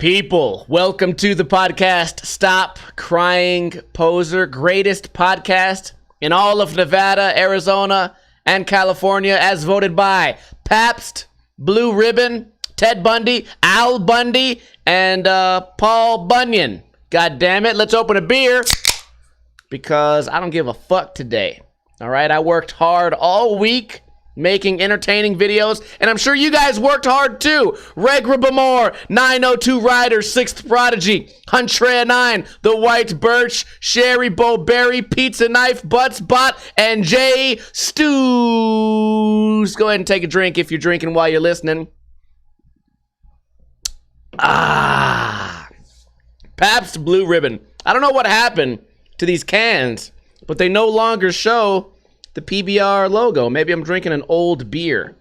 People, welcome to the podcast, Stop Crying Poser, greatest podcast in all of Nevada, Arizona, and California, as voted by Pabst, Blue Ribbon, Ted Bundy, Al Bundy, and Paul Bunyan. God damn it, let's open a beer, because I don't give a fuck today. All right, I worked hard all week making entertaining videos, and I'm sure you guys worked hard too. Regra Bamore, 902 Rider, 6th Prodigy, Huntrea 9, The White Birch, Sherry Bowberry, Pizza Knife, Butts Bot, and Jay Stews. Go ahead and take a drink if you're drinking while you're listening. Pabst Blue Ribbon. I don't know what happened to these cans, but they no longer show the PBR logo. Maybe I'm drinking an old beer.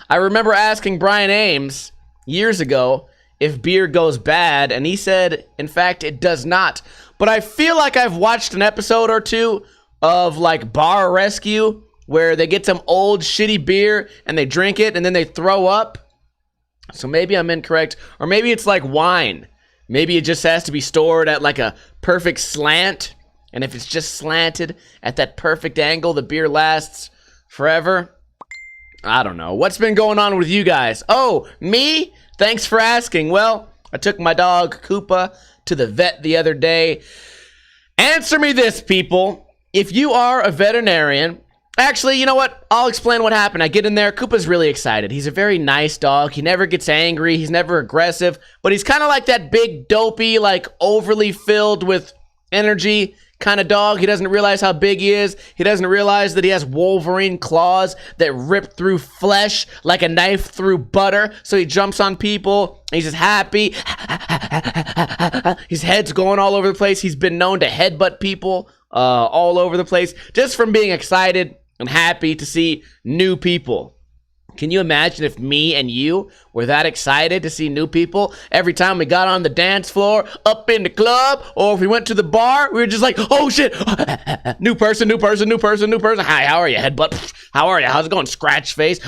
I remember asking Brian Ames years ago if beer goes bad, and he said, in fact, it does not. But I feel like I've watched an episode or two of like Bar Rescue, where they get some old shitty beer and they drink it and then they throw up. So maybe I'm incorrect. Or maybe it's like wine. Maybe it just has to be stored at like a perfect slant. And if it's just slanted at that perfect angle, the beer lasts forever. I don't know. What's been going on with you guys? Oh, me? Thanks for asking. Well, I took my dog, Koopa, to the vet the other day. Answer me this, people. If you are a veterinarian... Actually, you know what? I'll explain what happened. I get in there. Koopa's really excited. He's a very nice dog. He never gets angry. He's never aggressive. But he's kind of like that big, dopey, like overly filled with energy kind of dog. He doesn't realize how big he is. He doesn't realize that he has Wolverine claws that rip through flesh like a knife through butter. So he jumps on people. He's just happy. His head's going all over the place. He's been known to headbutt people all over the place just from being excited and happy to see new people. Can you imagine if me and you were that excited to see new people every time we got on the dance floor, up in the club, or if we went to the bar, we were just like, oh shit, new person, new person, new person, new person. Hi, how are you, headbutt? How are you? How's it going, scratch face?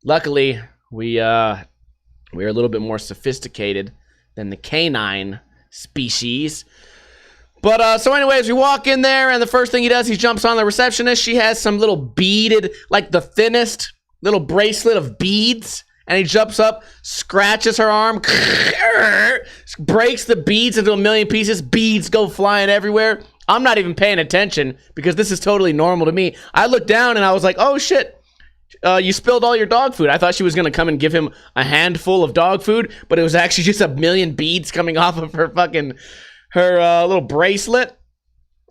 Luckily, we're a little bit more sophisticated than the canine species. But, so anyways, we walk in there, and the first thing he does, he jumps on the receptionist. She has some little beaded, like the thinnest little bracelet of beads, and he jumps up, scratches her arm, breaks the beads into a million pieces. Beads go flying everywhere. I'm not even paying attention because this is totally normal to me. I looked down and I was like, oh shit, you spilled all your dog food. I thought she was going to come and give him a handful of dog food, but it was actually just a million beads coming off of her little bracelet.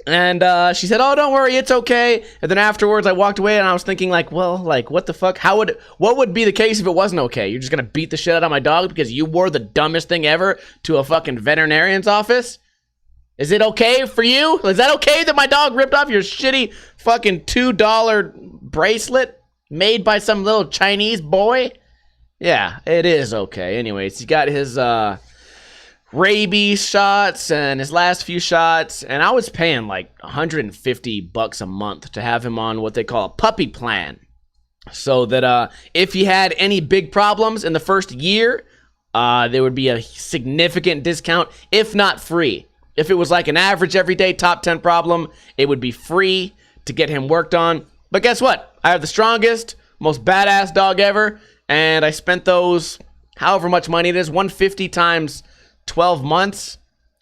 And she said, oh, don't worry, it's okay. And then afterwards I walked away and I was thinking like, well, like what the fuck? What would be the case if it wasn't okay? You're just gonna beat the shit out of my dog because you wore the dumbest thing ever to a fucking veterinarian's office? Is it okay for you? Is that okay that my dog ripped off your shitty fucking $2 bracelet made by some little Chinese boy? Yeah, it is okay. Anyways, he got his rabies shots and his last few shots, and I was paying like $150 a month to have him on what they call a puppy plan, so that if he had any big problems in the first year, there would be a significant discount, if not free. If it was like an average everyday top 10 problem, it would be free to get him worked on. But guess what? I have the strongest, most badass dog ever, and I spent those however much money it is, $150 times 12 months.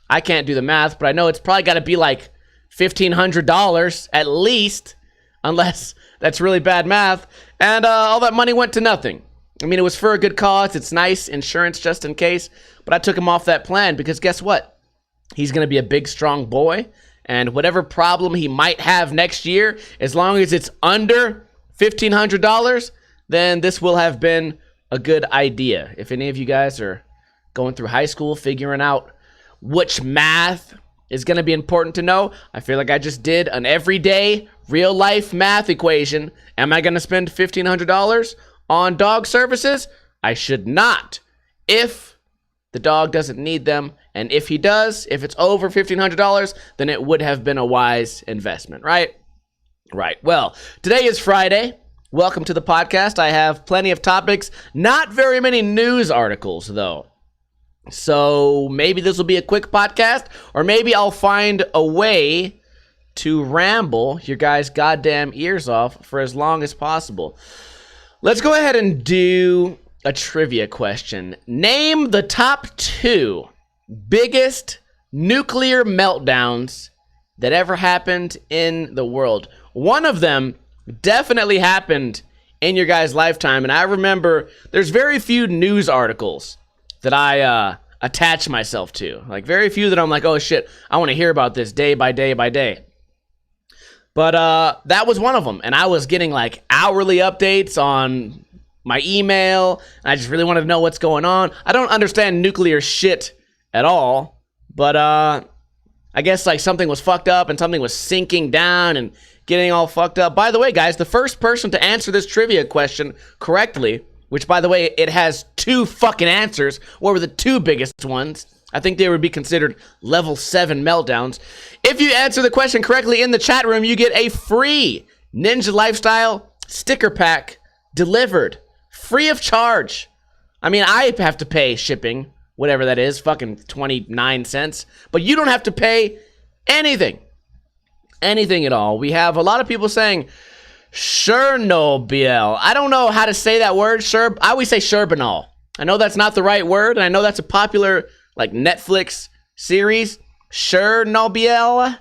I can't do the math, but I know it's probably got to be like $1,500 at least, unless that's really bad math. And all that money went to nothing. I mean, it was for a good cause. It's nice insurance just in case, but I took him off that plan because guess what? He's going to be a big, strong boy, and whatever problem he might have next year, as long as it's under $1,500, then this will have been a good idea. If any of you guys are going through high school, figuring out which math is going to be important to know, I feel like I just did an everyday, real-life math equation. Am I going to spend $1,500 on dog services? I should not, if the dog doesn't need them. And if he does, if it's over $1,500, then it would have been a wise investment, right? Right. Well, today is Friday. Welcome to the podcast. I have plenty of topics. Not very many news articles, though. So maybe this will be a quick podcast, or maybe I'll find a way to ramble your guys' goddamn ears off for as long as possible. Let's go ahead and do a trivia question. Name the top 2 biggest nuclear meltdowns that ever happened in the world. One of them definitely happened in your guys' lifetime, and I remember there's very few news articles that I attach myself to. Like, very few that I'm like, oh shit, I want to hear about this day by day by day. But that was one of them, and I was getting like hourly updates on my email, and I just really wanted to know what's going on. I don't understand nuclear shit at all, but I guess like something was fucked up and something was sinking down and getting all fucked up. By the way, guys, the first person to answer this trivia question correctly, which by the way, it has 2 fucking answers. What were the 2 biggest ones? I think they would be considered level 7 meltdowns. If you answer the question correctly in the chat room, you get a free Ninja Lifestyle sticker pack delivered free of charge. I mean, I have to pay shipping, whatever that is, fucking 29 cents, but you don't have to pay anything at all. We have a lot of people saying Chernobyl. I don't know how to say that word. I always say Sherbinol. I know that's not the right word, and I know that's a popular like Netflix series. Chernobyl.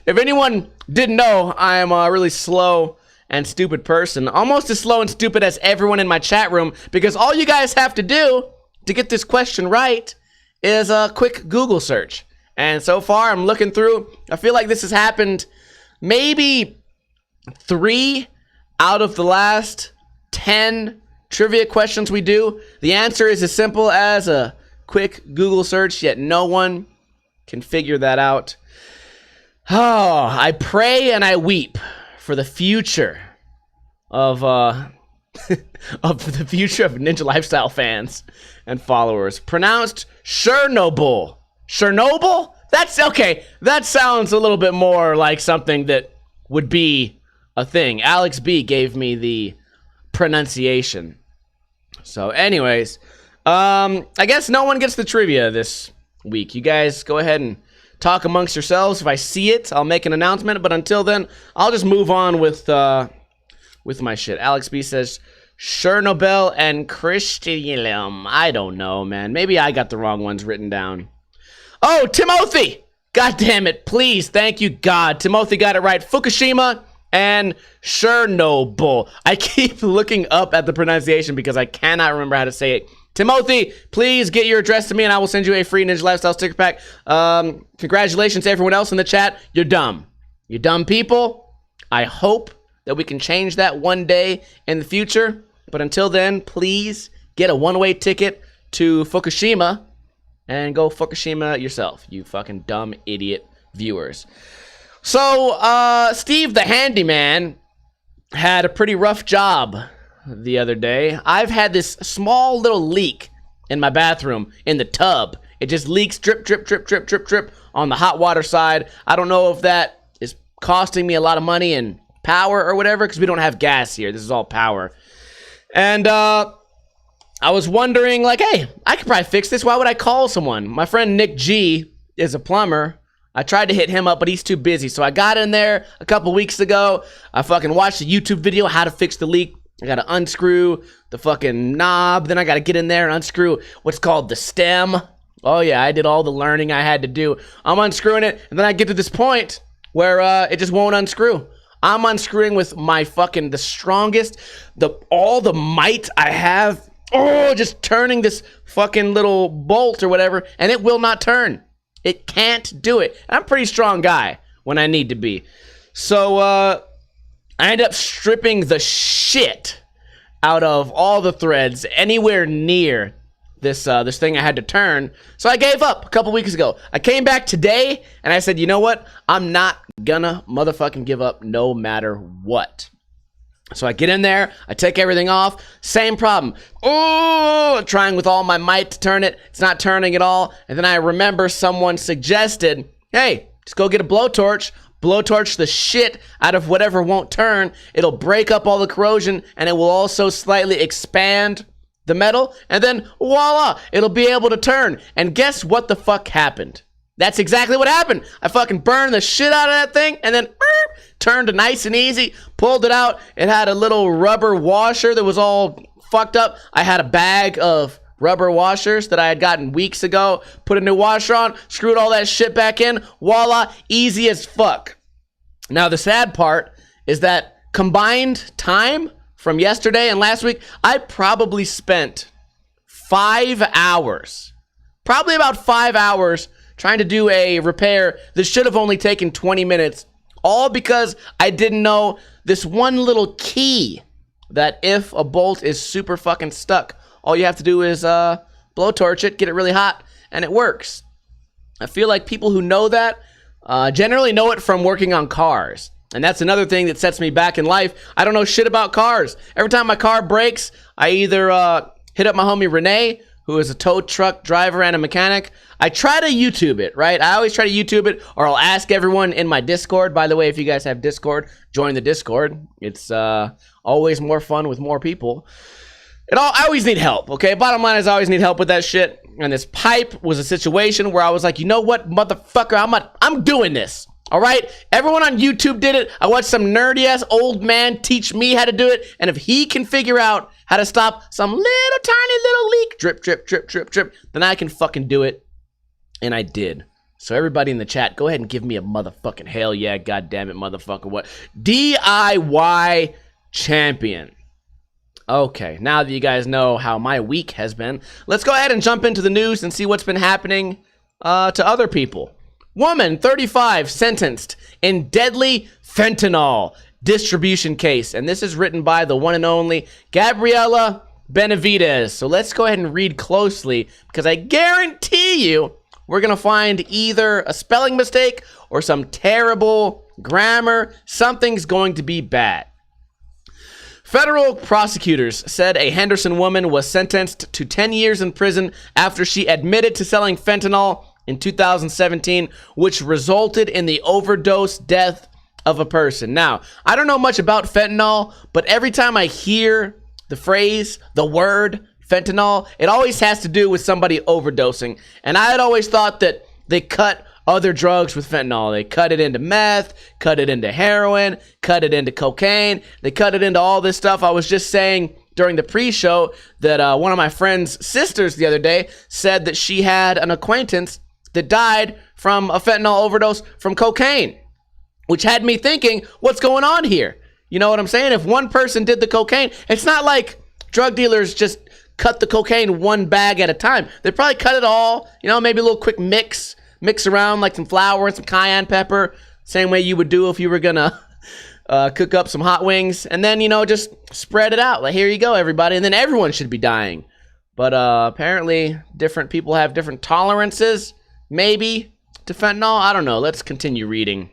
If anyone didn't know, I am a really slow and stupid person. Almost as slow and stupid as everyone in my chat room, because all you guys have to do to get this question right is a quick Google search. And so far, I'm looking through. I feel like this has happened maybe 3 out of the last 10 trivia questions we do. The answer is as simple as a quick Google search, yet no one can figure that out. Oh, I pray and I weep for the future of of the future of Ninja Lifestyle fans and followers. Pronounced Chernobyl. Chernobyl? That's okay. That sounds a little bit more like something that would be a thing. Alex B gave me the pronunciation. So anyways, I guess no one gets the trivia this week. You guys go ahead and talk amongst yourselves. If I see it, I'll make an announcement. But until then, I'll just move on with my shit. Alex B says Chernobyl and Christianum. I don't know, man. Maybe I got the wrong ones written down. Oh, Timothy! God damn it. Please, thank you, God. Timothy got it right. Fukushima and Chernobyl. I keep looking up at the pronunciation because I cannot remember how to say it. Timothy, please get your address to me and I will send you a free Ninja Lifestyle sticker pack. Congratulations to everyone else in the chat. You're dumb. You dumb people. I hope that we can change that one day in the future. But until then, please get a one-way ticket to Fukushima and go Fukushima yourself, you fucking dumb idiot viewers. So, Steve the handyman had a pretty rough job the other day. I've had this small little leak in my bathroom in the tub. It just leaks, drip, drip, drip, drip, drip, drip on the hot water side. I don't know if that is costing me a lot of money and power or whatever, because we don't have gas here. This is all power. And, I was wondering, like, hey, I could probably fix this. Why would I call someone? My friend Nick G is a plumber. I tried to hit him up, but he's too busy. So I got in there a couple weeks ago. I fucking watched a YouTube video, how to fix the leak. I got to unscrew the fucking knob. Then I got to get in there and unscrew what's called the stem. Oh, yeah, I did all the learning I had to do. I'm unscrewing it, and then I get to this point where it just won't unscrew. I'm unscrewing with my fucking, the strongest, all the might I have. Oh, just turning this fucking little bolt or whatever, and it will not turn. It can't do it. I'm a pretty strong guy when I need to be. So, I ended up stripping the shit out of all the threads anywhere near this thing I had to turn. So I gave up a couple weeks ago. I came back today, and I said, you know what? I'm not gonna motherfucking give up no matter what. So I get in there, I take everything off, same problem. Oh, trying with all my might to turn it. It's not turning at all. And then I remember someone suggested, hey, just go get a blowtorch, blowtorch the shit out of whatever won't turn. It'll break up all the corrosion, and it will also slightly expand the metal, and then voila, it'll be able to turn. And guess what the fuck happened? That's exactly what happened. I fucking burned the shit out of that thing, and then turned nice and easy, pulled it out. It had a little rubber washer that was all fucked up. I had a bag of rubber washers that I had gotten weeks ago, put a new washer on, screwed all that shit back in, voila, easy as fuck. Now, the sad part is that combined time from yesterday and last week, I probably spent 5 hours, probably about 5 hours, trying to do a repair that should have only taken 20 minutes, all because I didn't know this one little key that if a bolt is super fucking stuck, all you have to do is blowtorch it, get it really hot, and it works. I feel like people who know that generally know it from working on cars. And that's another thing that sets me back in life. I don't know shit about cars. Every time my car breaks, I either hit up my homie Renee, who is a tow truck driver and a mechanic. I try to YouTube it, right? I always try to YouTube it, or I'll ask everyone in my Discord. By the way, if you guys have Discord, join the Discord. It's always more fun with more people. I always need help, okay? Bottom line is I always need help with that shit. And this pipe was a situation where I was like, you know what, motherfucker, I'm doing this. All right, everyone on YouTube did it. I watched some nerdy ass old man teach me how to do it, and if he can figure out how to stop some little tiny little leak, drip, drip, drip, drip, drip, then I can fucking do it. And I did. So everybody in the chat, go ahead and give me a motherfucking hell yeah, goddamn it, motherfucker. What? DIY champion. Okay, now that you guys know how my week has been, let's go ahead and jump into the news and see what's been happening to other people. Woman, 35, sentenced in deadly fentanyl distribution case. And this is written by the one and only Gabriela Benavides. So let's go ahead and read closely, because I guarantee you we're going to find either a spelling mistake or some terrible grammar. Something's going to be bad. Federal prosecutors said a Henderson woman was sentenced to 10 years in prison after she admitted to selling fentanyl in 2017, which resulted in the overdose death of a person. Now, I don't know much about fentanyl, but every time I hear the phrase, the word fentanyl, it always has to do with somebody overdosing. And I had always thought that they cut other drugs with fentanyl. They cut it into meth, cut it into heroin, cut it into cocaine. They cut it into all this stuff. I was just saying during the pre-show that one of my friend's sisters the other day said that she had an acquaintance that died from a fentanyl overdose from cocaine, which had me thinking, what's going on here? You know what I'm saying? If one person did the cocaine, it's not like drug dealers just cut the cocaine one bag at a time. They probably cut it all, you know, maybe a little quick mix around like some flour and some cayenne pepper, same way you would do if you were gonna cook up some hot wings, and then, you know, just spread it out. Like, here you go, everybody, and then everyone should be dying. But apparently different people have different tolerances, maybe, to fentanyl. I don't know. Let's continue reading.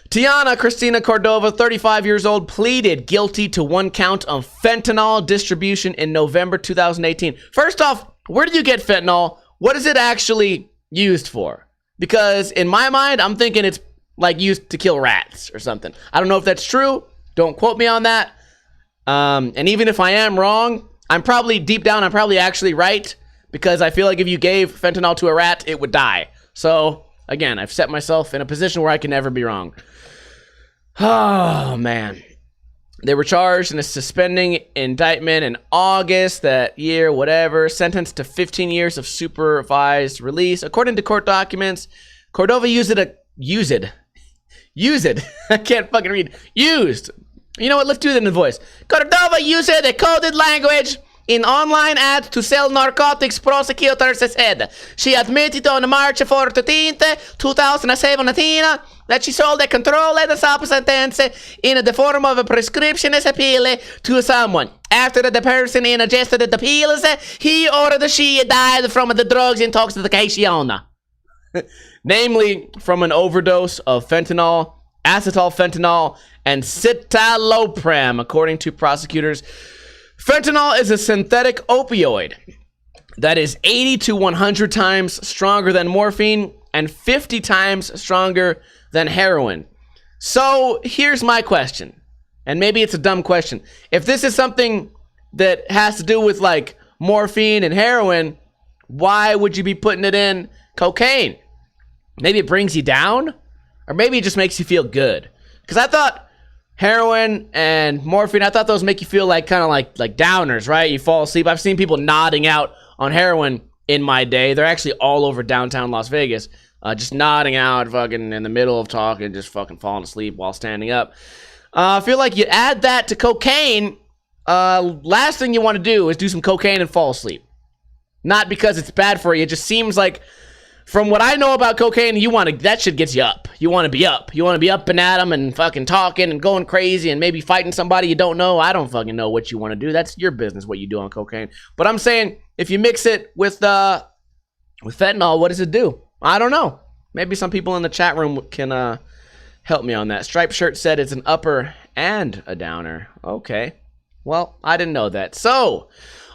Tiana Cristina Cordova, 35 years old, pleaded guilty to 1 count of fentanyl distribution in November 2018. First off, where do you get fentanyl? What is it actually used for? Because in my mind, I'm thinking it's like used to kill rats or something. I don't know if that's true. Don't quote me on that. And even if I am wrong, I'm probably deep down, I'm probably actually right, because I feel like if you gave fentanyl to a rat, it would die. So again, I've set myself in a position where I can never be wrong. Oh, man. They were charged in a suspending indictment in August that year, whatever, sentenced to 15 years of supervised release. According to court documents, Cordova used. I can't fucking read. Used. You know what? Let's do that in the voice. Cordova used a coded language in online ads to sell narcotics, prosecutors said. She admitted on March 14th, 2017, that she sold a controlled substance in the form of a prescription pill to someone. After the person ingested the pills, he or she died from the drugs intoxication. Namely, from an overdose of fentanyl, acetyl fentanyl, and citalopram, according to prosecutors. Fentanyl is a synthetic opioid that is 80 to 100 times stronger than morphine and 50 times stronger than heroin. So here's my question, and maybe it's a dumb question. If this is something that has to do with like morphine and heroin, why would you be putting it in cocaine? Maybe it brings you down, or maybe it just makes you feel good. Because I thought heroin and morphine, I thought those make you feel like kind of like downers, right? You fall asleep. I've seen people nodding out on heroin in my day. They're actually all over downtown Las Vegas, just nodding out, fucking in the middle of talking, just fucking falling asleep while standing up. I feel like you add that to cocaine. Last thing you want to do is do some cocaine and fall asleep. Not because it's bad for you. It just seems like, from what I know about cocaine, that shit gets you up. You want to be up. You want to be up and at them and fucking talking and going crazy and maybe fighting somebody you don't know. I don't fucking know what you want to do. That's your business what you do on cocaine. But I'm saying, if you mix it with fentanyl, what does it do? I don't know. Maybe some people in the chat room can help me on that. Striped Shirt said it's an upper and a downer. Okay. Well, I didn't know that. So,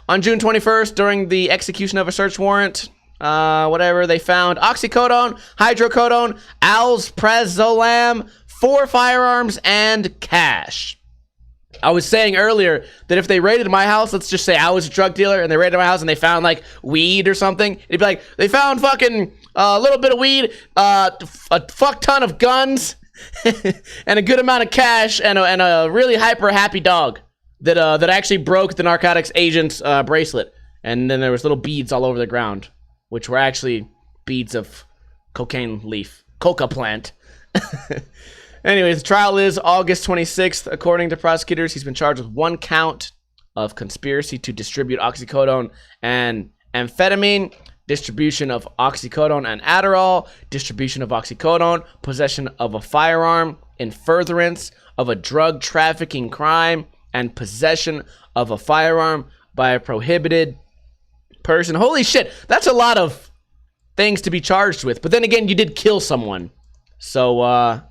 on June 21st, during the execution of a search warrant, they found oxycodone, hydrocodone, alprazolam, 4 firearms, and cash. I was saying earlier that if they raided my house, let's just say I was a drug dealer, and they raided my house and they found like weed or something, it'd be like, they found fucking a little bit of weed, a fuck ton of guns, and a good amount of cash, and a really hyper happy dog that actually broke the narcotics agent's bracelet. And then there was little beads all over the ground, which were actually beads of cocaine leaf, coca plant. Anyways, the trial is August 26th. According to prosecutors, he's been charged with 1 count of conspiracy to distribute oxycodone and amphetamine, distribution of oxycodone and Adderall, distribution of oxycodone, possession of a firearm in furtherance of a drug trafficking crime, and possession of a firearm by a prohibited person. Holy shit, that's a lot of things to be charged with. But then again, you did kill someone. So,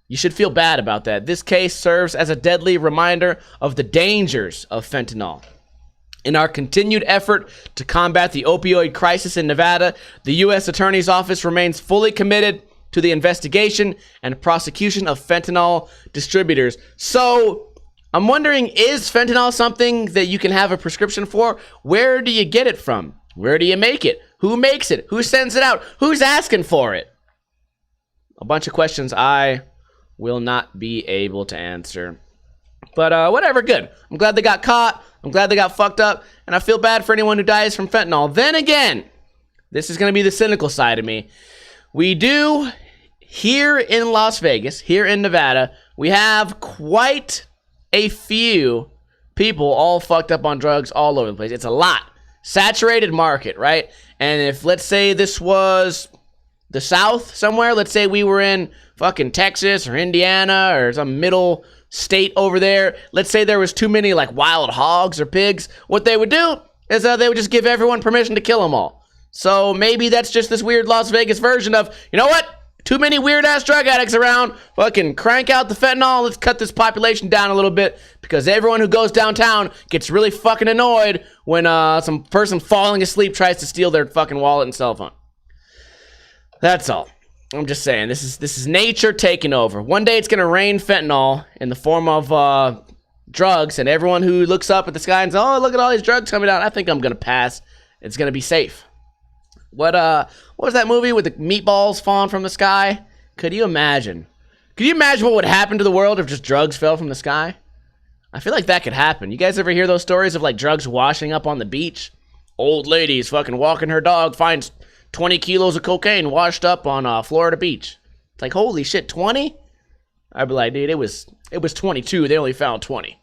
you should feel bad about that. This case serves as a deadly reminder of the dangers of fentanyl. In our continued effort to combat the opioid crisis in Nevada, the U.S. Attorney's Office remains fully committed to the investigation and prosecution of fentanyl distributors. So, I'm wondering, is fentanyl something that you can have a prescription for? Where do you get it from? Where do you make it? Who makes it? Who sends it out? Who's asking for it? A bunch of questions I will not be able to answer. But whatever, good. I'm glad they got caught. I'm glad they got fucked up. And I feel bad for anyone who dies from fentanyl. Then again, this is going to be the cynical side of me. We do, here in Las Vegas, here in Nevada, we have quite a few people all fucked up on drugs all over the place. It's a lot. Saturated market, right? And if, let's say this was the South somewhere, let's say we were in fucking Texas or Indiana or some middle state over there, let's say there was too many like wild hogs or pigs, what they would do is they would just give everyone permission to kill them all. So maybe that's just this weird Las Vegas version of, you know what? Too many weird-ass drug addicts around. Fucking crank out the fentanyl. Let's cut this population down a little bit, because everyone who goes downtown gets really fucking annoyed when some person falling asleep tries to steal their fucking wallet and cell phone. That's all. I'm just saying, this is nature taking over. One day it's going to rain fentanyl in the form of drugs, and everyone who looks up at the sky and says, oh, look at all these drugs coming down, I think I'm going to pass. It's going to be safe. What was that movie with the meatballs falling from the sky? Could you imagine? Could you imagine what would happen to the world if just drugs fell from the sky? I feel like that could happen. You guys ever hear those stories of like drugs washing up on the beach? Old lady's fucking walking her dog, finds 20 kilos of cocaine washed up on Florida beach. It's like, holy shit, 20? I'd be like, dude, it was 22. They only found 20.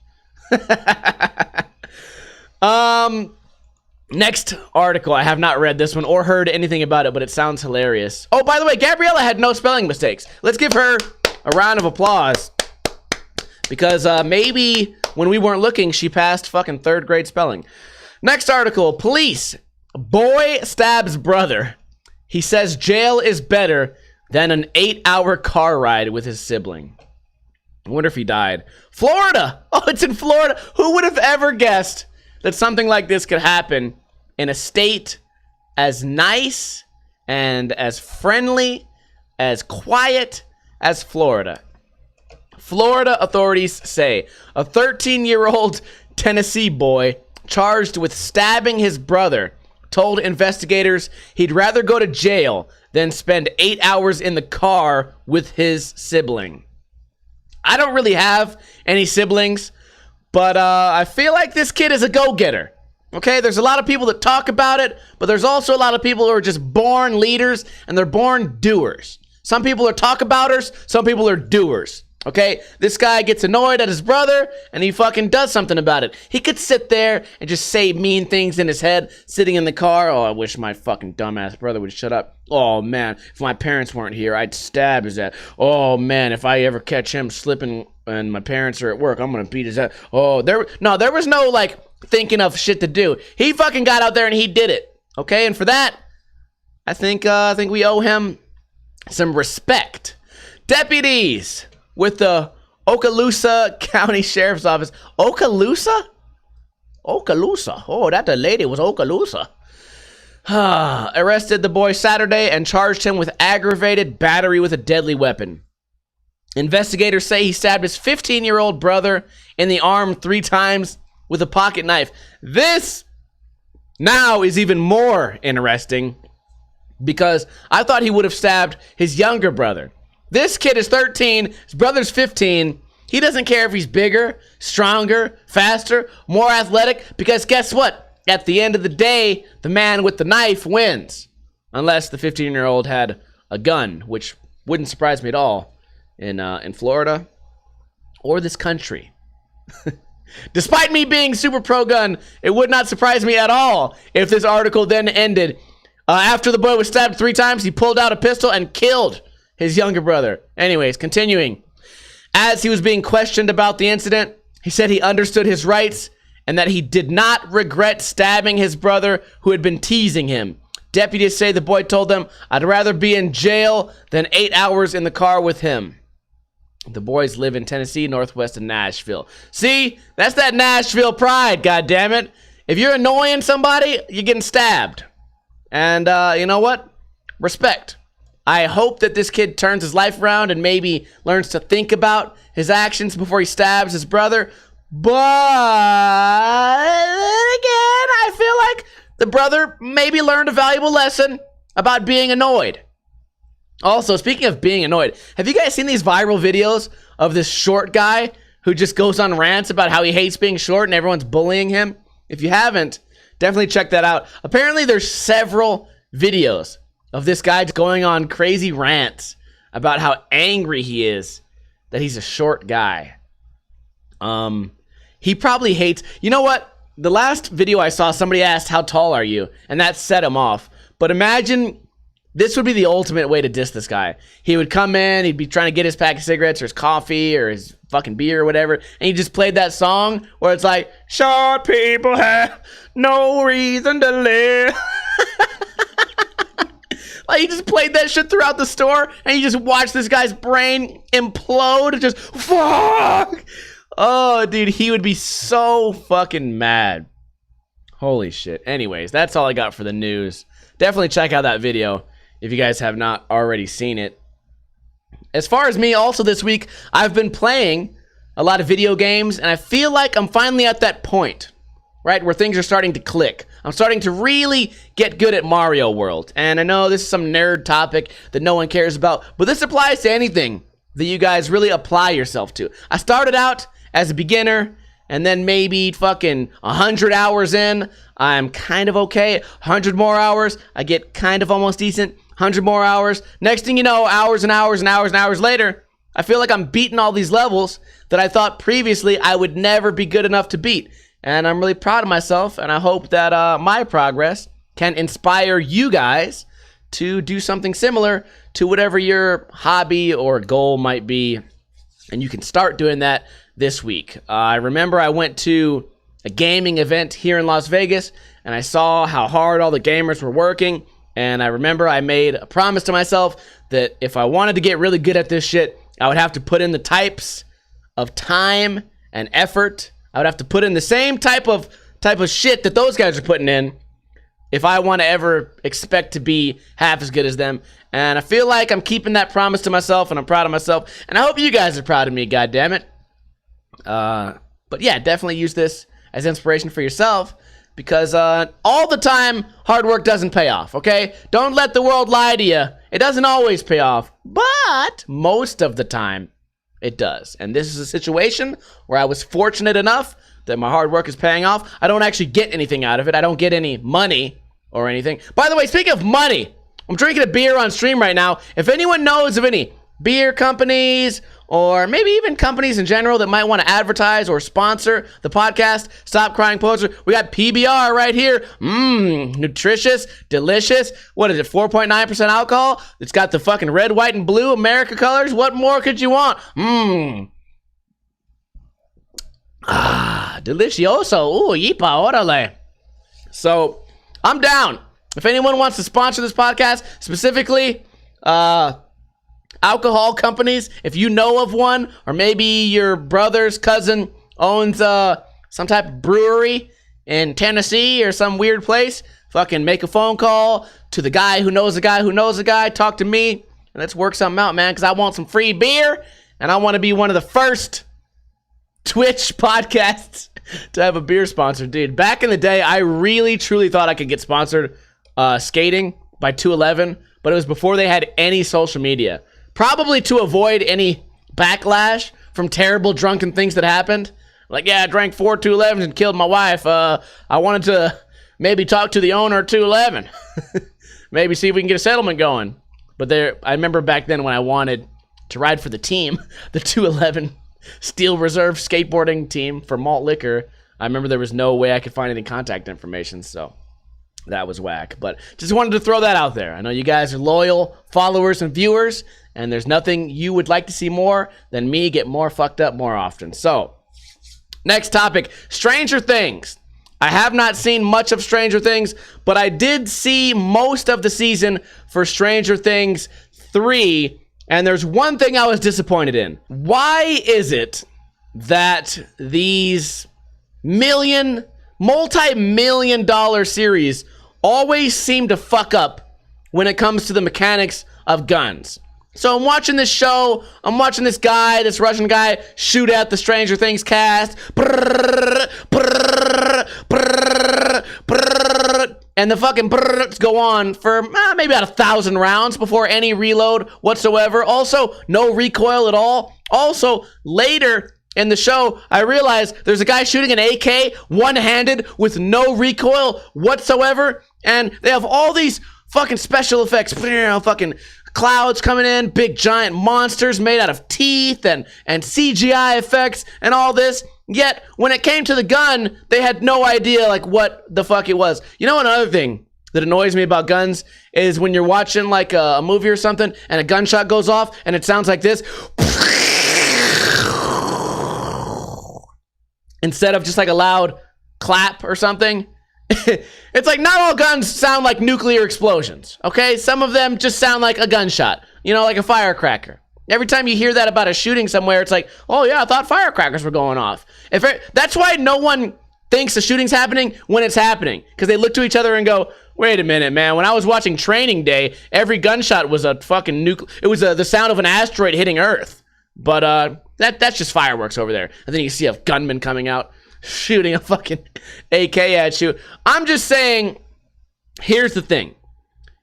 Next article. I have not read this one or heard anything about it, but it sounds hilarious. Oh, by the way, Gabriella had no spelling mistakes. Let's give her a round of applause. Because maybe when we weren't looking, she passed fucking 3rd grade spelling. Next article. Police. Boy stabs brother. He says jail is better than an 8-hour car ride with his sibling. I wonder if he died. Florida. Oh, it's in Florida. Who would have ever guessed that something like this could happen in a state as nice and as friendly, as quiet as Florida? Florida authorities say a 13-year-old Tennessee boy charged with stabbing his brother told investigators he'd rather go to jail than spend 8 hours in the car with his sibling. I don't really have any siblings, but I feel like this kid is a go-getter. Okay, there's a lot of people that talk about it, but there's also a lot of people who are just born leaders, and they're born doers. Some people are talk-abouters, some people are doers. Okay, this guy gets annoyed at his brother, and he fucking does something about it. He could sit there and just say mean things in his head, sitting in the car. Oh, I wish my fucking dumbass brother would shut up. Oh, man, if my parents weren't here, I'd stab his ass. Oh, man, if I ever catch him slipping and my parents are at work, I'm gonna beat his ass. Oh, there was no, like, thinking of shit to do. He fucking got out there and he did it. Okay, and for that, I think we owe him some respect. Deputies with the Okaloosa County Sheriff's Office. Okaloosa? Okaloosa. Oh, that the lady was Okaloosa. Arrested the boy Saturday and charged him with aggravated battery with a deadly weapon. Investigators say he stabbed his 15-year-old brother in the arm 3 times with a pocket knife. This now is even more interesting because I thought he would have stabbed his younger brother. This kid is 13, his brother's 15. He doesn't care if he's bigger, stronger, faster, more athletic, because guess what? At the end of the day, the man with the knife wins. Unless the 15-year-old had a gun, which wouldn't surprise me at all in Florida or this country. Despite me being super pro-gun, it would not surprise me at all if this article then ended. After the boy was stabbed 3 times, he pulled out a pistol and killed his younger brother. Anyways, continuing. As he was being questioned about the incident, he said he understood his rights and that he did not regret stabbing his brother who had been teasing him. Deputies say the boy told them, "I'd rather be in jail than 8 hours in the car with him." The boys live in Tennessee, northwest of Nashville. See, that's that Nashville pride, goddammit. If you're annoying somebody, you're getting stabbed. And you know what? Respect. I hope that this kid turns his life around and maybe learns to think about his actions before he stabs his brother. But then again, I feel like the brother maybe learned a valuable lesson about being annoyed. Also, speaking of being annoyed, have you guys seen these viral videos of this short guy who just goes on rants about how he hates being short and everyone's bullying him? If you haven't, definitely check that out. Apparently, there's several videos of this guy going on crazy rants about how angry he is that he's a short guy. He probably hates... You know what? The last video I saw, somebody asked, "How tall are you?" And that set him off. But imagine... This would be the ultimate way to diss this guy. He would come in, he'd be trying to get his pack of cigarettes or his coffee or his fucking beer or whatever, and he just played that song where it's like, "Short people have no reason to live." Like, he just played that shit throughout the store, and you just watch this guy's brain implode. Just, fuck! Oh, dude, he would be so fucking mad. Holy shit. Anyways, that's all I got for the news. Definitely check out that video if you guys have not already seen it. As far as me, also this week, I've been playing a lot of video games, and I feel like I'm finally at that point, right, where things are starting to click. I'm starting to really get good at Mario World. And I know this is some nerd topic that no one cares about, but this applies to anything that you guys really apply yourself to. I started out as a beginner, and then maybe fucking 100 hours in, I'm kind of okay. 100 more hours, I get kind of almost decent. 100 more hours. Next thing you know, hours and hours and hours and hours later, I feel like I'm beating all these levels that I thought previously I would never be good enough to beat. And I'm really proud of myself, and I hope that my progress can inspire you guys to do something similar to whatever your hobby or goal might be. And you can start doing that this week. I remember I went to a gaming event here in Las Vegas, and I saw how hard all the gamers were working. And I remember I made a promise to myself that if I wanted to get really good at this shit, I would have to put in the types of time and effort. I would have to put in the same type of shit that those guys are putting in if I want to ever expect to be half as good as them. And I feel like I'm keeping that promise to myself, and I'm proud of myself. And I hope you guys are proud of me, goddammit. But yeah, definitely use this as inspiration for yourself, because all the time, hard work doesn't pay off, okay? Don't let the world lie to you. It doesn't always pay off, but most of the time, it does. And this is a situation where I was fortunate enough that my hard work is paying off. I don't actually get anything out of it. I don't get any money or anything. By the way, speaking of money, I'm drinking a beer on stream right now. If anyone knows of any beer companies or maybe even companies in general that might want to advertise or sponsor the podcast, Stop Crying Poser, we got PBR right here. Nutritious, delicious. What is it, 4.9% alcohol? It's got the fucking red, white, and blue America colors. What more could you want? Delicioso. Ooh, yipa, orale. So, I'm down. If anyone wants to sponsor this podcast, specifically, alcohol companies, if you know of one, or maybe your brother's cousin owns some type of brewery in Tennessee or some weird place, fucking make a phone call to the guy who knows a guy who knows a guy, talk to me, and let's work something out, man, because I want some free beer, and I want to be one of the first Twitch podcasts to have a beer sponsor. Dude, back in the day, I really, truly thought I could get sponsored skating by 211, but it was before they had any social media. Probably to avoid any backlash from terrible drunken things that happened. Like, yeah, I drank 4 211s and killed my wife. I wanted to maybe talk to the owner of 211. Maybe see if we can get a settlement going. But I remember back then when I wanted to ride for the team, the 211 Steel Reserve skateboarding team for malt liquor, I remember there was no way I could find any contact information, so that was whack. But just wanted to throw that out there. I know you guys are loyal followers and viewers, and there's nothing you would like to see more than me get more fucked up more often. So, next topic, Stranger Things. I have not seen much of Stranger Things, but I did see most of the season for Stranger Things 3, and there's one thing I was disappointed in. Why is it that these multi-million dollar series always seem to fuck up when it comes to the mechanics of guns? So I'm watching this show, I'm watching this Russian guy, shoot at the Stranger Things cast, and the fucking go on for maybe about 1,000 rounds before any reload whatsoever. Also, no recoil at all. Also, later in the show, I realized there's a guy shooting an AK one-handed with no recoil whatsoever, and they have all these fucking special effects, fucking clouds coming in, big giant monsters made out of teeth and CGI effects and all this. Yet when it came to the gun, they had no idea like what the fuck it was. You know, another thing that annoys me about guns is when you're watching like a movie or something and a gunshot goes off and it sounds like this instead of just like a loud clap or something. It's like not all guns sound like nuclear explosions, okay? Some of them just sound like a gunshot, you know, like a firecracker. Every time you hear that about a shooting somewhere, it's like, oh yeah, I thought firecrackers were going off. That's why no one thinks a shooting's happening when it's happening, because they look to each other and go, wait a minute, man. When I was watching Training Day, every gunshot was a fucking it was the sound of an asteroid hitting Earth. But that's just fireworks over there. And then you see a gunman coming out, shooting a fucking AK at you. I'm just saying, here's the thing.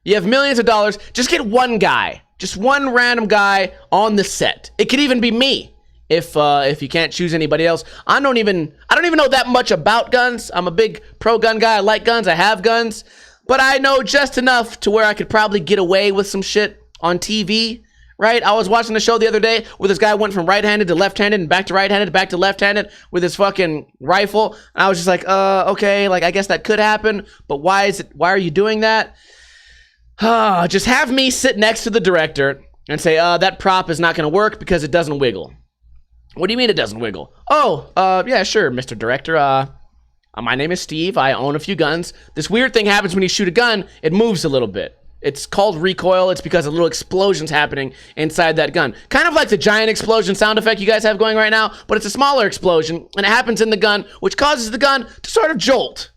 You have millions of dollars, just get one guy. Just one random guy on the set. It could even be me if you can't choose anybody else. I don't even know that much about guns. I'm a big pro gun guy. I like guns. I have guns. But I know just enough to where I could probably get away with some shit on TV, right? I was watching a show the other day where this guy went from right-handed to left-handed and back to right-handed back to left-handed with his fucking rifle. And I was just like, okay, like I guess that could happen, but why are you doing that? Just have me sit next to the director and say, that prop is not going to work because it doesn't wiggle. What do you mean it doesn't wiggle? Oh, yeah, sure, Mr. Director. My name is Steve. I own a few guns. This weird thing happens when you shoot a gun. It moves a little bit. It's called recoil. It's because of little explosions happening inside that gun. Kind of like the giant explosion sound effect you guys have going right now, but it's a smaller explosion, and it happens in the gun, which causes the gun to sort of jolt.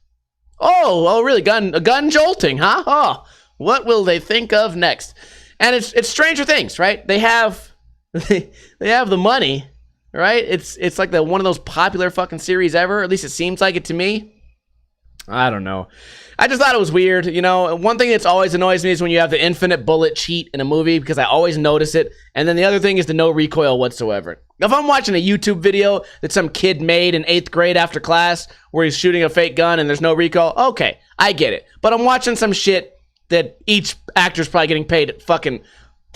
Oh, really? A gun jolting, huh? Oh. What will they think of next? And it's Stranger Things, right? They have the money, right? It's like one of those popular fucking series ever. At least it seems like it to me. I don't know. I just thought it was weird. You know, one thing that's always annoys me is when you have the infinite bullet cheat in a movie, because I always notice it. And then the other thing is the no recoil whatsoever. If I'm watching a YouTube video that some kid made in 8th grade after class where he's shooting a fake gun and there's no recoil, okay, I get it. But I'm watching some shit that each actor's probably getting paid fucking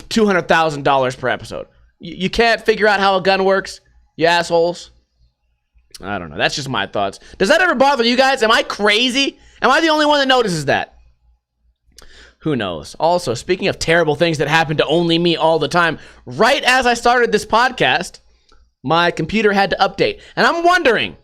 $200,000 per episode. You can't figure out how a gun works, you assholes. I don't know. That's just my thoughts. Does that ever bother you guys? Am I crazy? Am I the only one that notices that? Who knows? Also, speaking of terrible things that happen to only me all the time, right as I started this podcast, my computer had to update. And I'm wondering,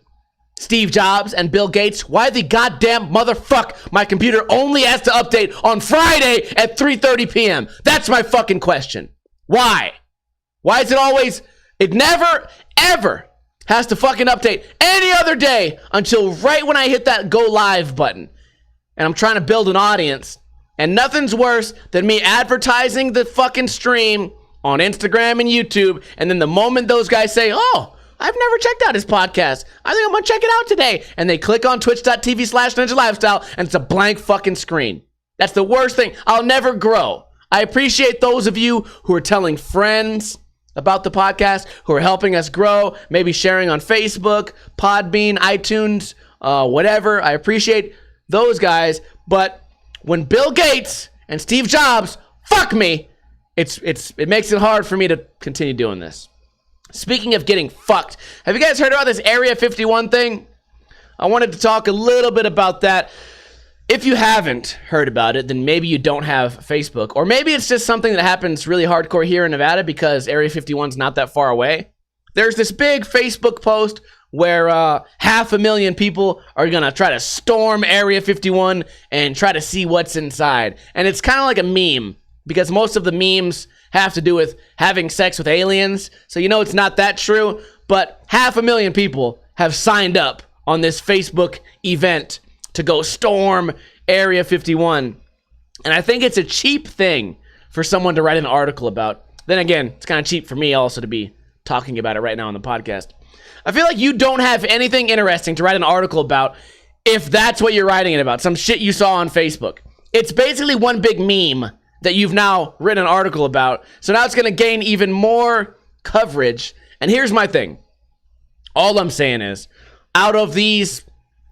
Steve Jobs and Bill Gates, why the goddamn motherfuck my computer only has to update on Friday at 3:30 p.m.? That's my fucking question. Why? Why is it always... It never, ever has to fucking update any other day until right when I hit that go live button. And I'm trying to build an audience. And nothing's worse than me advertising the fucking stream on Instagram and YouTube. And then the moment those guys say, oh, I've never checked out his podcast, I think I'm going to check it out today. And they click on twitch.tv/Ninja Lifestyle and it's a blank fucking screen. That's the worst thing. I'll never grow. I appreciate those of you who are telling friends about the podcast, who are helping us grow, maybe sharing on Facebook, Podbean, iTunes, whatever. I appreciate those guys. But when Bill Gates and Steve Jobs fuck me, it makes it hard for me to continue doing this. Speaking of getting fucked, have you guys heard about this Area 51 thing? I wanted to talk a little bit about that. If you haven't heard about it, then maybe you don't have Facebook. Or maybe it's just something that happens really hardcore here in Nevada because Area 51 is not that far away. There's this big Facebook post where 500,000 people are going to try to storm Area 51 and try to see what's inside. And it's kind of like a meme because most of the memes have to do with having sex with aliens. So you know it's not that true. But 500,000 people have signed up on this Facebook event to go storm Area 51. And I think it's a cheap thing for someone to write an article about. Then again, it's kind of cheap for me also to be talking about it right now on the podcast. I feel like you don't have anything interesting to write an article about if that's what you're writing it about. Some shit you saw on Facebook. It's basically one big meme that you've now written an article about. So now it's going to gain even more coverage. And here's my thing. All I'm saying is, out of these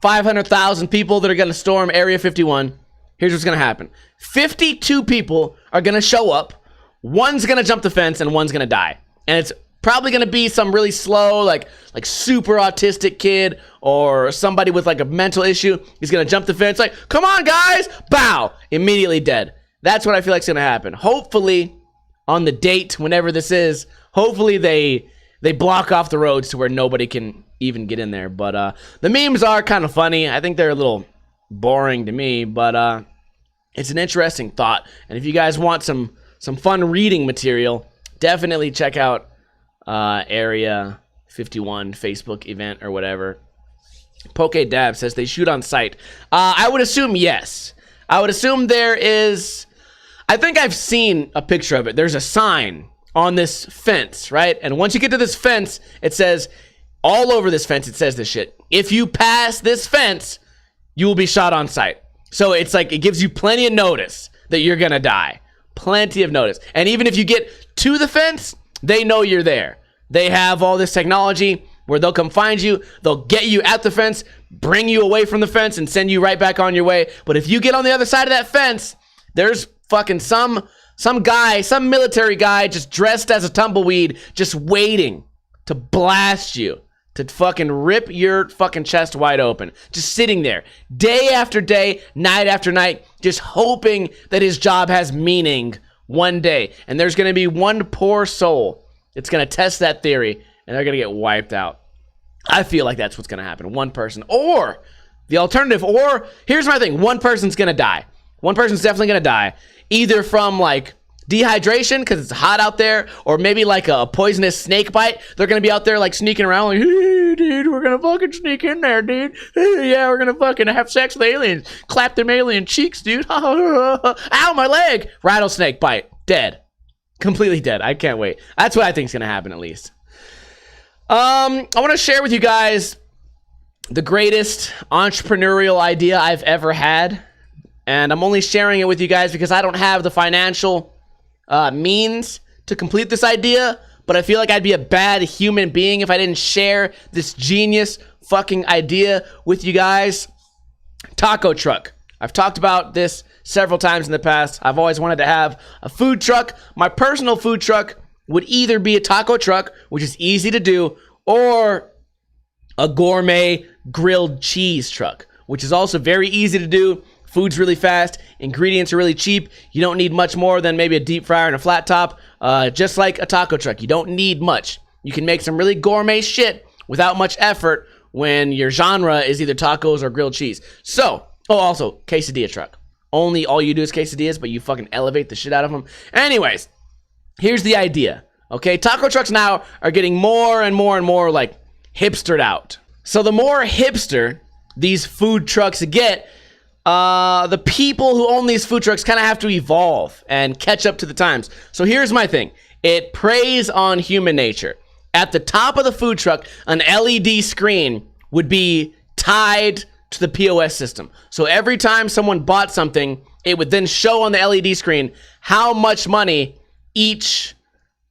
500,000 people that are going to storm Area 51, here's what's going to happen. 52 people are going to show up. One's going to jump the fence and one's going to die. And it's probably going to be some really slow, like super autistic kid or somebody with like a mental issue. He's going to jump the fence like, come on, guys. Bow. Immediately dead. That's what I feel like is going to happen. Hopefully, on the date, whenever this is, hopefully they block off the roads to where nobody can even get in there. But the memes are kind of funny. I think they're a little boring to me, but it's an interesting thought. And if you guys want some fun reading material, definitely check out Area 51 Facebook event or whatever. Poke Dab says they shoot on site. I would assume yes. I would assume there is... I think I've seen a picture of it. There's a sign on this fence, right? And once you get to this fence, it says... all over this fence, it says this shit. If you pass this fence, you will be shot on sight. So it's like, it gives you plenty of notice that you're gonna die. Plenty of notice. And even if you get to the fence, they know you're there. They have all this technology where they'll come find you. They'll get you at the fence, bring you away from the fence, and send you right back on your way. But if you get on the other side of that fence, there's fucking some guy, some military guy just dressed as a tumbleweed, just waiting to blast you. To fucking rip your fucking chest wide open. Just sitting there. Day after day, night after night. Just hoping that his job has meaning one day. And there's going to be one poor soul that's going to test that theory. And they're going to get wiped out. I feel like that's what's going to happen. One person. Or, the alternative. Or, here's my thing. One person's going to die. One person's definitely going to die. Either from, like... dehydration because it's hot out there, or maybe like a poisonous snake bite. They're gonna be out there like sneaking around like, hey, dude, we're gonna fucking sneak in there, dude. Hey, yeah, we're gonna fucking have sex with aliens, clap them alien cheeks, dude. Ow, my leg. Rattlesnake bite. Dead. Completely dead. I can't wait. That's what I think is gonna happen, at least. I want to share with you guys the greatest entrepreneurial idea I've ever had. And I'm only sharing it with you guys because I don't have the financial means to complete this idea. But I feel like I'd be a bad human being if I didn't share this genius fucking idea with you guys. Taco truck. I've talked about this several times in the past. I've always wanted to have a food truck. My personal food truck would either be a taco truck, which is easy to do, or a gourmet grilled cheese truck, which is also very easy to do. Food's really fast. Ingredients are really cheap. You don't need much more than maybe a deep fryer and a flat top. Just like a taco truck, you don't need much. You can make some really gourmet shit without much effort when your genre is either tacos or grilled cheese. So, also, quesadilla truck. Only all you do is quesadillas, but you fucking elevate the shit out of them. Anyways, here's the idea. Okay, taco trucks now are getting more and more and more like hipstered out. So the more hipster these food trucks get, the people who own these food trucks kind of have to evolve and catch up to the times. So here's my thing. It preys on human nature. At the top of the food truck, an LED screen would be tied to the POS system. So every time someone bought something, it would then show on the LED screen how much money each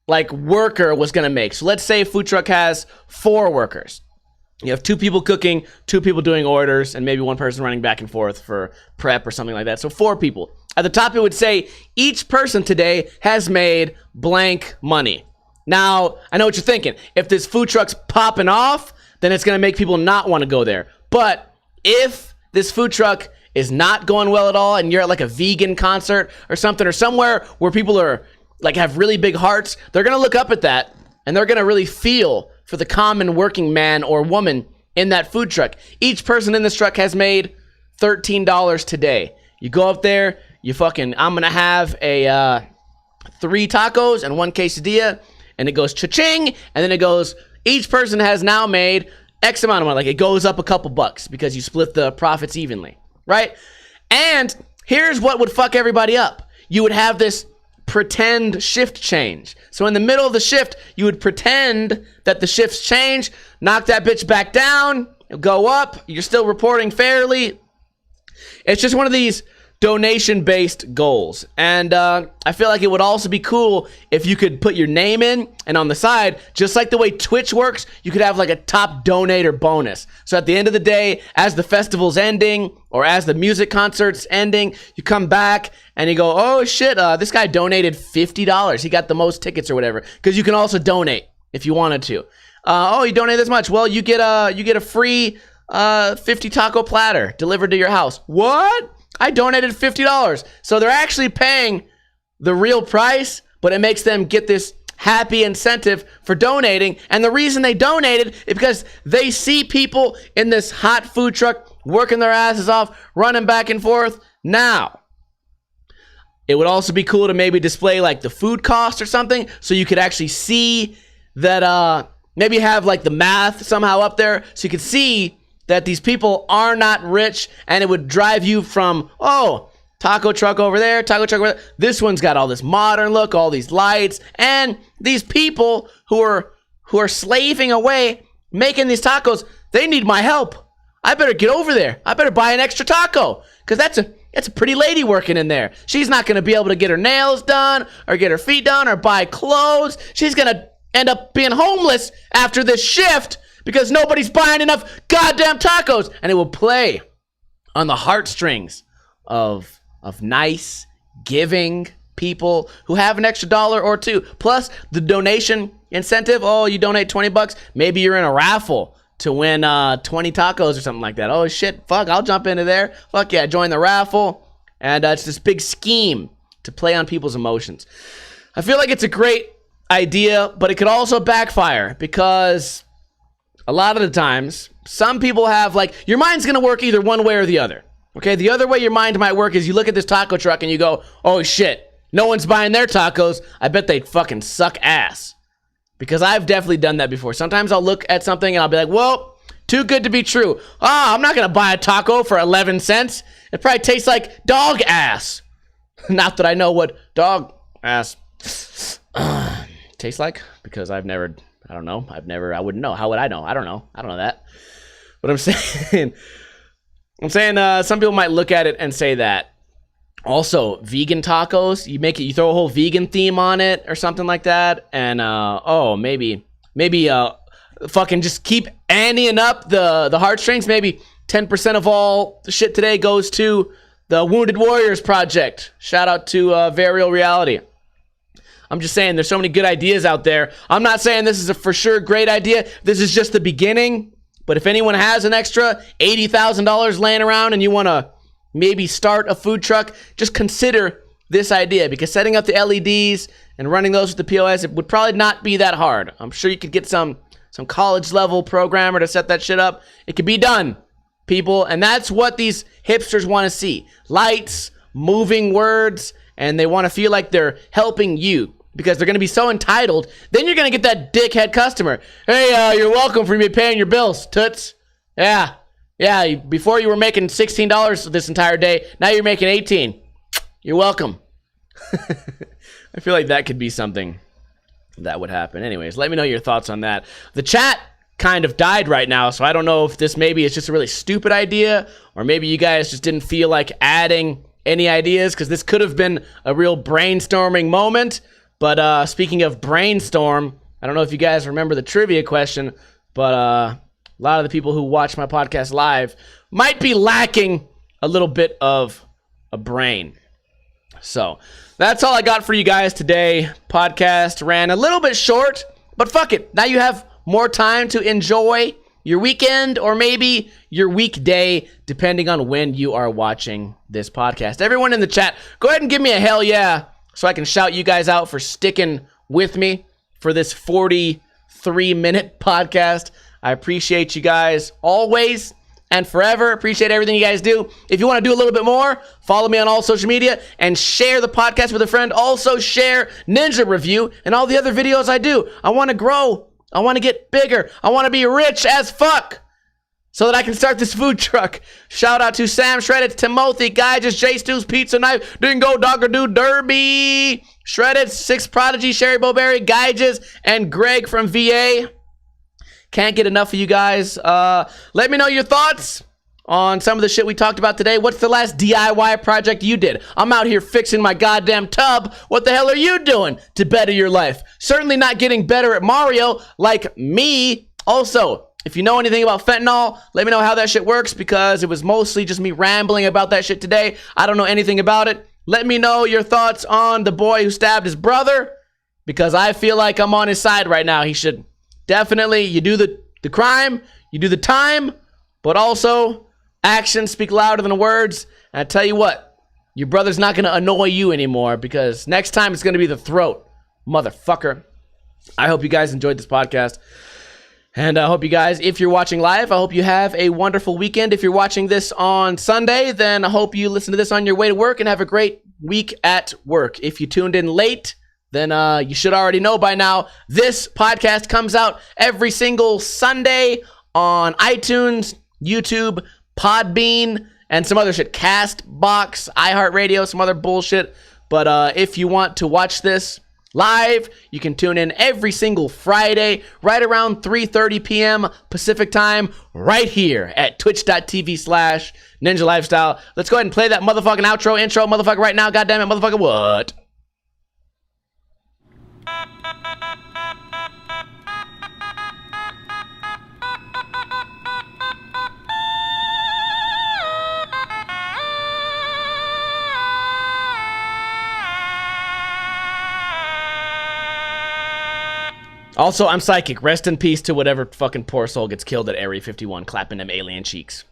worker was going to make. So let's say a food truck has 4 workers. You have 2 people cooking, 2 people doing orders, and maybe 1 person running back and forth for prep or something like that. So 4 people. At the top, it would say each person today has made blank money. Now, I know what you're thinking. If this food truck's popping off, then it's going to make people not want to go there. But if this food truck is not going well at all and you're at a vegan concert or something, or somewhere where people are have really big hearts, they're going to look up at that and they're going to really feel for the common working man or woman in that food truck. Each person in this truck has made $13 today. You go up there, I'm going to have a 3 tacos and 1 quesadilla, and it goes cha-ching, and then it goes, each person has now made X amount of money. It goes up a couple bucks because you split the profits evenly, right? And here's what would fuck everybody up. You would have this pretend shift change. So in the middle of the shift, you would pretend that the shifts change, knock that bitch back down, go up, you're still reporting fairly. It's just one of these donation-based goals. And I feel like it would also be cool if you could put your name in, and on the side, just like the way Twitch works, you could have a top donator bonus. So at the end of the day, as the festival's ending, or as the music concert's ending, you come back and you go, oh shit, this guy donated $50. He got the most tickets or whatever. Because you can also donate if you wanted to. Oh, you donate this much? Well, you get a free 50 taco platter delivered to your house. What? I donated $50. So they're actually paying the real price, but it makes them get this happy incentive for donating. And the reason they donated is because they see people in this hot food truck working their asses off, running back and forth. Now, it would also be cool to maybe display the food cost or something, so you could actually see that, maybe have the math somehow up there, so you could see that these people are not rich, and it would drive you from, oh, taco truck over there, taco truck over there. This one's got all this modern look, all these lights, and these people who are slaving away making these tacos, they need my help. I better get over there. I better buy an extra taco, because that's a pretty lady working in there. She's not going to be able to get her nails done or get her feet done or buy clothes. She's going to end up being homeless after this shift because nobody's buying enough goddamn tacos. And it will play on the heartstrings of nice, giving people who have an extra $1 or $2. Plus the donation incentive. Oh, you donate $20. Maybe you're in a raffle to win 20 tacos or something like that. Oh shit, fuck, I'll jump into there. Fuck yeah, join the raffle. And it's this big scheme to play on people's emotions. I feel like it's a great idea, but it could also backfire because a lot of the times, some people have your mind's gonna work either one way or the other. Okay, the other way your mind might work is you look at this taco truck and you go, oh shit, no one's buying their tacos. I bet they fucking suck ass. Because I've definitely done that before. Sometimes I'll look at something and I'll be like, well, too good to be true. I'm not gonna buy a taco for 11 cents. It probably tastes like dog ass. Not that I know what dog ass tastes like, because I've never I don't know. I wouldn't know. How would I know? I don't know. I don't know that. But I'm saying, some people might look at it and say that. Also, vegan tacos, you throw a whole vegan theme on it or something like that. And, maybe, fucking just keep anteing up the heartstrings. Maybe 10% of all the shit today goes to the Wounded Warriors Project. Shout out to Varial Reality. I'm just saying there's so many good ideas out there. I'm not saying this is a for sure great idea. This is just the beginning. But if anyone has an extra $80,000 laying around and you want to maybe start a food truck, just consider this idea, because setting up the LEDs and running those with the POS, it would probably not be that hard. I'm sure you could get some college level programmer to set that shit up. It could be done, people. And that's what these hipsters want to see. Lights, moving words, and they want to feel like they're helping you, because they're going to be so entitled. Then you're going to get that dickhead customer. Hey, you're welcome for me paying your bills, toots. Yeah, before you were making $16 this entire day, now you're making $18. You're welcome. I feel like that could be something that would happen. Anyways, let me know your thoughts on that. The chat kind of died right now, so I don't know if this maybe is just a really stupid idea, or maybe you guys just didn't feel like adding any ideas, because this could have been a real brainstorming moment. But speaking of brainstorm, I don't know if you guys remember the trivia question, but a lot of the people who watch my podcast live might be lacking a little bit of a brain. So that's all I got for you guys today. Podcast ran a little bit short, but fuck it. Now you have more time to enjoy your weekend or maybe your weekday, depending on when you are watching this podcast. Everyone in the chat, go ahead and give me a hell yeah, so I can shout you guys out for sticking with me for this 43-minute podcast. I appreciate you guys always and forever. Appreciate everything you guys do. If you want to do a little bit more, follow me on all social media and share the podcast with a friend. Also share Ninja Review and all the other videos I do. I want to grow. I want to get bigger. I want to be rich as fuck so that I can start this food truck. Shout out to Sam Shredded, Timothy, Gyges, J Stew's Pizza Knife, Dingo, Dogger Doo, Derby, Shredded, Six Prodigy, Sherry Bowberry, Gyges, and Greg from VA. Can't get enough of you guys. Let me know your thoughts on some of the shit we talked about today. What's the last DIY project you did? I'm out here fixing my goddamn tub. What the hell are you doing to better your life? Certainly not getting better at Mario like me. Also, if you know anything about fentanyl, let me know how that shit works, because it was mostly just me rambling about that shit today. I don't know anything about it. Let me know your thoughts on the boy who stabbed his brother, because I feel like I'm on his side right now. He should definitely, you do the crime, you do the time, but also actions speak louder than words. And I tell you what, your brother's not going to annoy you anymore, because next time it's going to be the throat, motherfucker. I hope you guys enjoyed this podcast. And I hope you guys, if you're watching live, I hope you have a wonderful weekend. If you're watching this on Sunday, then I hope you listen to this on your way to work and have a great week at work. If you tuned in late, then you should already know by now, this podcast comes out every single Sunday on iTunes, YouTube, Podbean, and some other shit. Castbox, iHeartRadio, some other bullshit. But if you want to watch this live, you can tune in every single Friday, right around 3:30 p.m. Pacific time, right here at twitch.tv/Ninja Lifestyle. Let's go ahead and play that motherfucking intro, motherfucker, right now. Goddamn it, motherfucker, what? Also, I'm psychic. Rest in peace to whatever fucking poor soul gets killed at Area 51, clapping them alien cheeks.